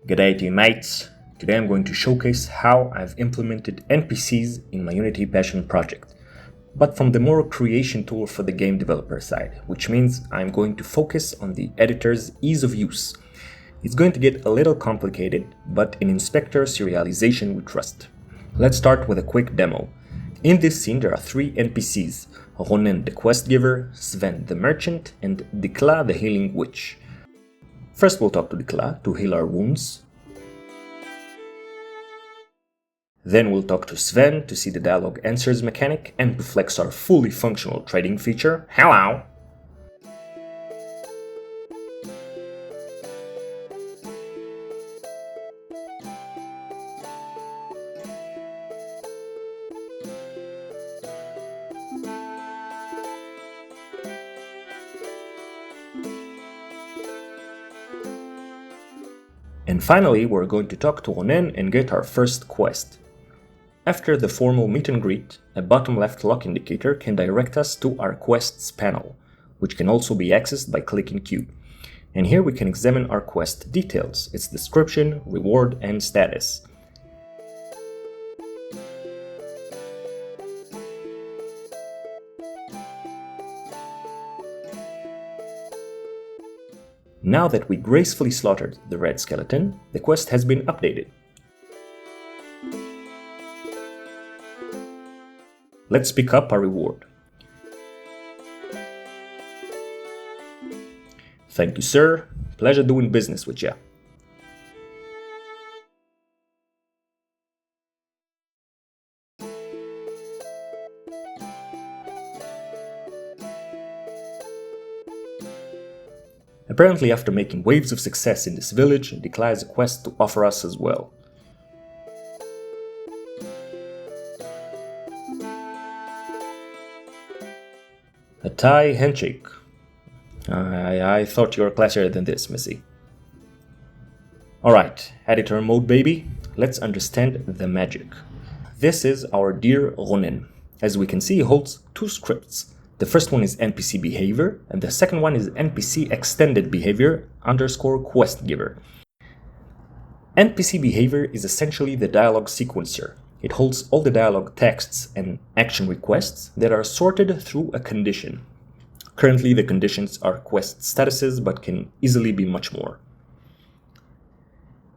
G'day teammates! Today I'm going to showcase how I've implemented NPCs in my Unity Passion project, but from the more creation tool for the game developer side, which means I'm going to focus on the editor's ease of use. It's going to get a little complicated, but in Inspector serialization we trust. Let's start with a quick demo. In this scene there are three NPCs, Ronen the quest giver, Sven the merchant, and Dikla the healing witch. First we'll talk to Dikla to heal our wounds. Then we'll talk to Sven to see the dialogue answers mechanic and to flex our fully functional trading feature. Hello! And finally, we're going to talk to Ronen and get our first quest. After the formal meet and greet, a bottom left lock indicator can direct us to our quests panel, which can also be accessed by clicking Q. And here we can examine our quest details, its description, reward, and status. Now that we gracefully slaughtered the red skeleton, the quest has been updated. Let's pick up our reward. Thank you, sir. Pleasure doing business with ya. Apparently, after making waves of success in this village, Dikla has a quest to offer us as well. A Thai handshake. I thought you were classier than this, Missy. Alright, editor mode baby, let's understand the magic. This is our dear Ronen. As we can see, he holds two scripts. The first one is NPC behavior, and the second one is NPC extended behavior _ quest giver. NPC behavior is essentially the dialogue sequencer. It holds all the dialogue texts and action requests that are sorted through a condition. Currently the conditions are quest statuses, but can easily be much more.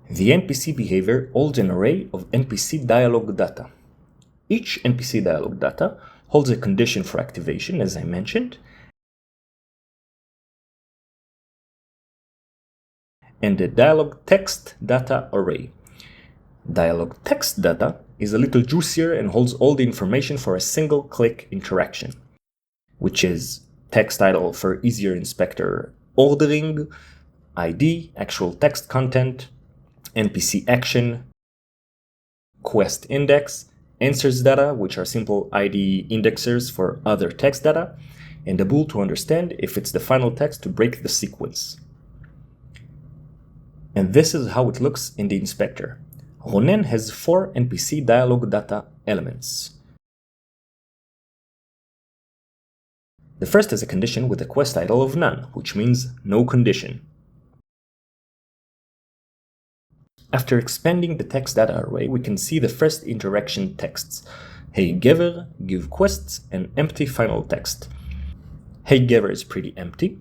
The NPC behavior holds an array of NPC dialogue data. Each NPC dialogue data holds a condition for activation, as I mentioned, and a dialogue text data array. Dialogue text data is a little juicier and holds all the information for a single click interaction, which is text title for easier inspector ordering, ID, actual text content, NPC action, quest index, answers data, which are simple ID indexers for other text data, and a bool to understand if it's the final text to break the sequence. And this is how it looks in the inspector. Ronen has 4 NPC dialogue data elements. The first is a condition with a quest title of none, which means no condition. After expanding the text data array, we can see the first interaction texts. Hey Gever, give quests, and empty final text. Hey Gever is pretty empty.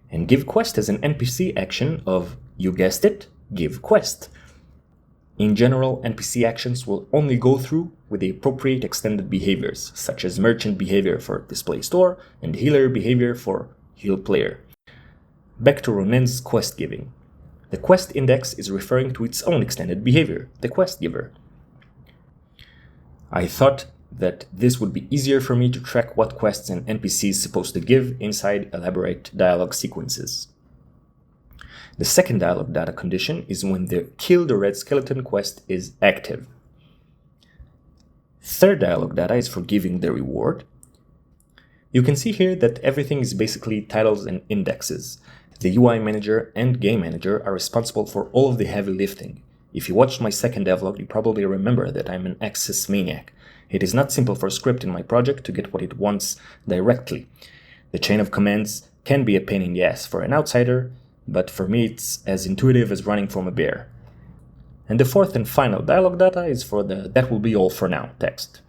And give quest is an NPC action of, you guessed it, give quest. In general, NPC actions will only go through with the appropriate extended behaviors, such as merchant behavior for display store and healer behavior for heal player. Back to Ronen's quest giving. The quest index is referring to its own extended behavior, the quest giver. I thought that this would be easier for me to track what quests an NPC is supposed to give inside elaborate dialogue sequences. The second dialogue data condition is when the Kill the Red Skeleton quest is active. Third dialogue data is for giving the reward. You can see here that everything is basically titles and indexes. The UI manager and game manager are responsible for all of the heavy lifting. If you watched my second devlog, you probably remember that I'm an access maniac. It is not simple for a script in my project to get what it wants directly. The chain of commands can be a pain in the ass for an outsider, but for me it's as intuitive as running from a bear. And the fourth and final dialog data is for the "that will be all for now" text.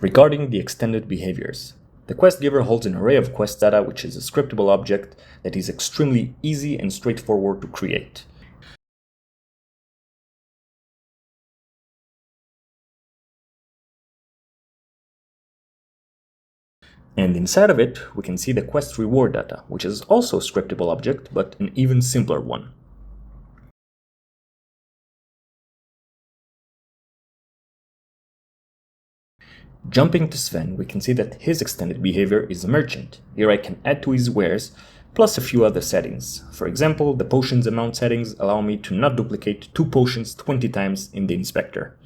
Regarding the extended behaviors, the quest giver holds an array of quest data, which is a scriptable object that is extremely easy and straightforward to create. And inside of it, we can see the quest reward data, which is also a scriptable object, but an even simpler one. Jumping to Sven, we can see that his extended behavior is a merchant. Here I can add to his wares, plus a few other settings. For example, the potions amount settings allow me to not duplicate 2 potions 20 times in the inspector.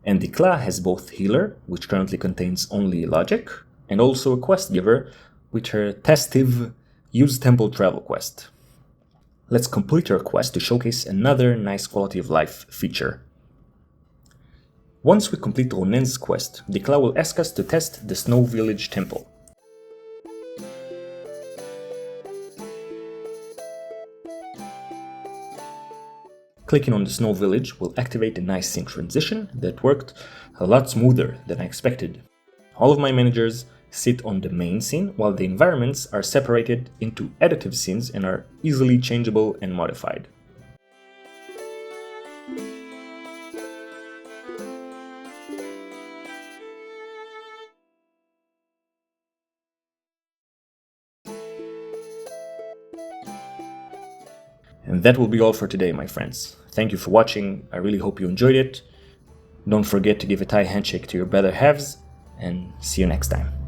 And Dikla has both healer, which currently contains only logic, and also a quest giver, with her testive use temple travel quest. Let's complete her quest to showcase another nice quality of life feature. Once we complete Ronen's quest, Dikla will ask us to test the Snow Village Temple. Clicking on the Snow Village will activate a nice sync transition that worked a lot smoother than I expected. All of my managers sit on the main scene, while the environments are separated into additive scenes and are easily changeable and modified. And that will be all for today, my friends. Thank you for watching. I really hope you enjoyed it. Don't forget to give a Thai handshake to your better halves, and see you next time.